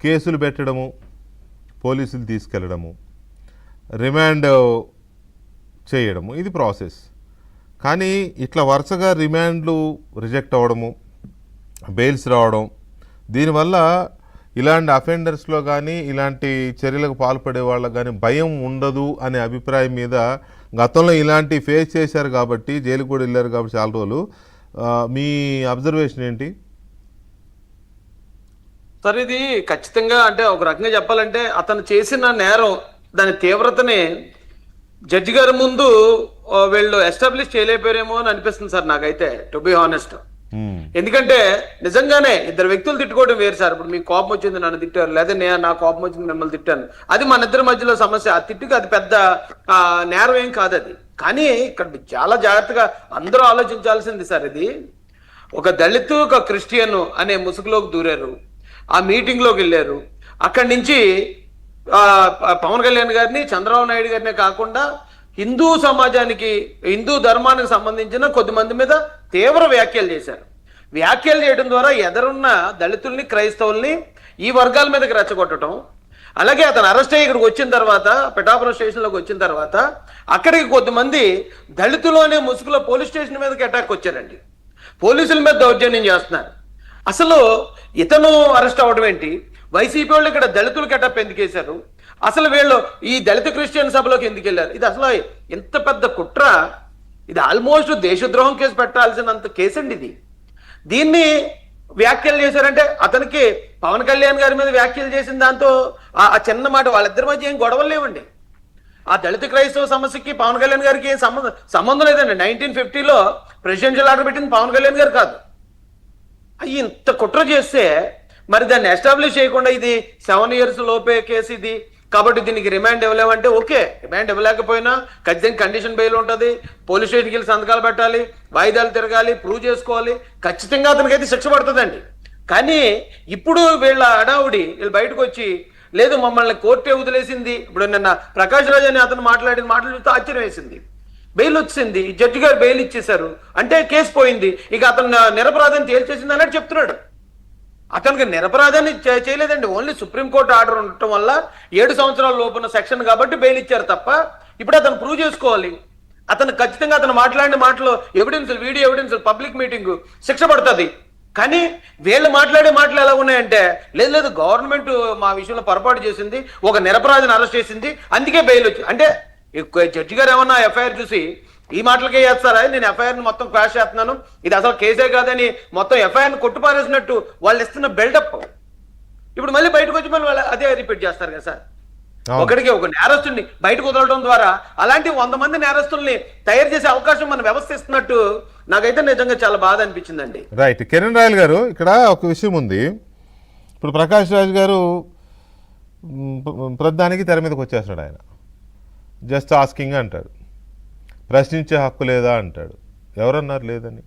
కేసులు పెట్టడము, పోలీసులు తీసుకెళ్ళడము, రిమాండ్ చేయడము, ఇది ప్రాసెస్. కానీ ఇట్లా వరుసగా రిమాండ్లు రిజెక్ట్ అవ్వడము, బెయిల్స్ రావడం, దీనివల్ల ఇలాంటి అఫెండర్స్లో కానీ ఇలాంటి చర్యలకు పాల్పడే వాళ్ళకు కానీ భయం ఉండదు అనే అభిప్రాయం మీద గతంలో ఇలాంటి ఫేస్ చేశారు కాబట్టి జైలుకు కూడా వెళ్ళారు కాబట్టి చాలా రోజులు. మీ అబ్జర్వేషన్ ఏంటి సార్? ఇది ఖచ్చితంగా అంటే ఒక రకంగా చెప్పాలంటే అతను చేసిన నేరం దాని తీవ్రతని జడ్జి గారి ముందు వీళ్ళు ఎస్టాబ్లిష్ చేయలేకపోయారేమో అని అనిపిస్తుంది సార్ నాకైతే, టు బి హానెస్ట్. ఎందుకంటే నిజంగానే ఇద్దరు వ్యక్తులు తిట్టుకోవడం వేరు సార్. ఇప్పుడు మీకు కోపం వచ్చింది నన్ను తిట్టారు, లేదా నేను నా కోపం వచ్చింది మిమ్మల్ని తిట్టాను, అది మన ఇద్దరి మధ్యలో సమస్య. ఆ తిట్టుకు అది పెద్ద నేరం ఏం కాదు అది. కానీ ఇక్కడ చాలా జాగ్రత్తగా అందరూ ఆలోచించాల్సింది సార్. ఇది ఒక దళిత్ ఒక క్రిస్టియన్ అనే ముసుగులోకి దూరారు, ఆ మీటింగ్లోకి వెళ్ళారు. అక్కడి నుంచి పవన్ కళ్యాణ్ గారిని, చంద్రబాబు నాయుడు గారినే కాకుండా హిందూ సమాజానికి, హిందూ ధర్మానికి సంబంధించిన కొద్దిమంది మీద తీవ్ర వ్యాఖ్యలు చేశారు. వ్యాఖ్యలు చేయడం ద్వారా ఎదరున్న దళితుల్ని, క్రైస్తవుల్ని ఈ వర్గాల మీదకి రెచ్చగొట్టడం. అలాగే అతను అరెస్ట్ అయ్యి ఇక్కడికి వచ్చిన తర్వాత, పిఠాపురం స్టేషన్లోకి వచ్చిన తర్వాత అక్కడికి కొద్దిమంది దళితులోనే ముసుగులో పోలీస్ స్టేషన్ మీదకి అటాక్ వచ్చారండి. పోలీసుల మీద దౌర్జన్యం చేస్తున్నారు. అసలు ఇతను అరెస్ట్ అవ్వడం ఏంటి? వైసీపీ వాళ్ళు ఇక్కడ దళితులు గెటప్ ఎందుకు వేశారు? అసలు వీళ్ళు ఈ దళిత క్రిస్టియన్ సభలోకి ఎందుకు వెళ్ళారు? ఇది అసలు ఎంత పెద్ద కుట్ర! ఇది ఆల్మోస్ట్ దేశద్రోహం కేసు పెట్టాల్సినంత కేసు అండి ఇది. దీన్ని వ్యాఖ్యలు చేశారంటే అతనికి పవన్ కళ్యాణ్ గారి మీద వ్యాఖ్యలు చేసిన దాంతో ఆ చిన్న మాట, వాళ్ళిద్దరి మధ్య ఏం గొడవలు లేవండి. ఆ దళిత క్రైస్తవ సమస్యకి పవన్ కళ్యాణ్ గారికి ఏం సంబంధం లేదండి. 1950లో ప్రెసిడెన్షియల్ ఆర్డర్ పెట్టింది పవన్ కళ్యాణ్ గారు కాదు. అయ్యి ఇంత కుట్ర చేస్తే మరి దాన్ని ఎస్టాబ్లిష్ చేయకుండా ఇది 7 years లోపే కేసు ఇది కాబట్టి దీనికి రిమాండ్ ఇవ్వలేమంటే ఓకే, రిమాండ్ ఇవ్వలేకపోయినా ఖచ్చితంగా కండిషన్ బెయిల్ ఉంటుంది, పోలీస్ స్టేషన్కి వెళ్ళి సంతకాలు పెట్టాలి, వాయిదాలు తిరగాలి, ప్రూవ్ చేసుకోవాలి, ఖచ్చితంగా అతనికైతే శిక్ష పడుతుందండి. కానీ ఇప్పుడు వీళ్ళ అడావుడి, వీళ్ళు బయటకు వచ్చి లేదు మమ్మల్ని కోర్టే వదిలేసింది. ఇప్పుడు నిన్న ప్రకాష్ రాజ్ అని అతను మాట్లాడిన మాటలు చూస్తే ఆశ్చర్యం వేసింది. బెయిల్ వచ్చింది, జడ్జి గారు బెయిల్ ఇచ్చేశారు అంటే కేసు పోయింది, ఇక అతను నిరపరాధాన్ని తేల్చేసింది అన్నట్టు చెప్తున్నాడు. అతనికి నిరపరాధాన్ని చేయలేదండి. ఓన్లీ సుప్రీంకోర్టు ఆర్డర్ ఉండటం వల్ల 7 సంవత్సరాల లోపున్న సెక్షన్ కాబట్టి బెయిల్ ఇచ్చారు తప్ప ఇప్పుడు అతను ప్రూవ్ చేసుకోవాలి. అతను ఖచ్చితంగా అతను మాట్లాడిన మాటలు evidence, video evidence, public meeting శిక్ష పడుతుంది. కానీ వీళ్ళు మాట్లాడే మాటలు ఎలా ఉన్నాయంటే లేదు గవర్నమెంట్ మా విషయంలో పొరపాటు చేసింది, ఒక నిరపరాధిని అరెస్ట్ చేసింది, అందుకే బెయిల్ వచ్చి అంటే జడ్జి గారు ఏమన్నా ఎఫ్ఐఆర్ చూసి ఈ మాటలకే చేస్తారా, నేను ఎఫ్ఐఆర్ని మొత్తం క్వాష్ చేస్తున్నాను, ఇది అసలు కేసే కాదని మొత్తం ఎఫ్ఐఆర్ని కొట్టుపారేసినట్టు వాళ్ళు ఇస్తున్న బిల్డప్ ఇప్పుడు మళ్ళీ బయటకు వచ్చి మళ్ళీ అదే రిపీట్ చేస్తారు కదా సార్. ఒకటికి ఒక నేరస్తుల్ని బయటకు వదలడం ద్వారా అలాంటి 100 మంది నేరస్తుల్ని తయారు చేసే అవకాశం మన వ్యవస్థ ఇస్తున్నట్టు నాకైతే నిజంగా చాలా బాధ అనిపించిందండి. రైట్. కిరణ్ రాయల్ గారు, ఇక్కడ ఒక విషయం ఉంది. ఇప్పుడు ప్రకాష్ రాజ్ గారు ప్రధానికి తెర మీదకి వచ్చేస్తాడు. ఆయన జస్ట్ ఆస్కింగ్ అంటాడు, ప్రశ్నించే హక్కు లేదా అంటాడు. ఎవరన్నారు లేదని?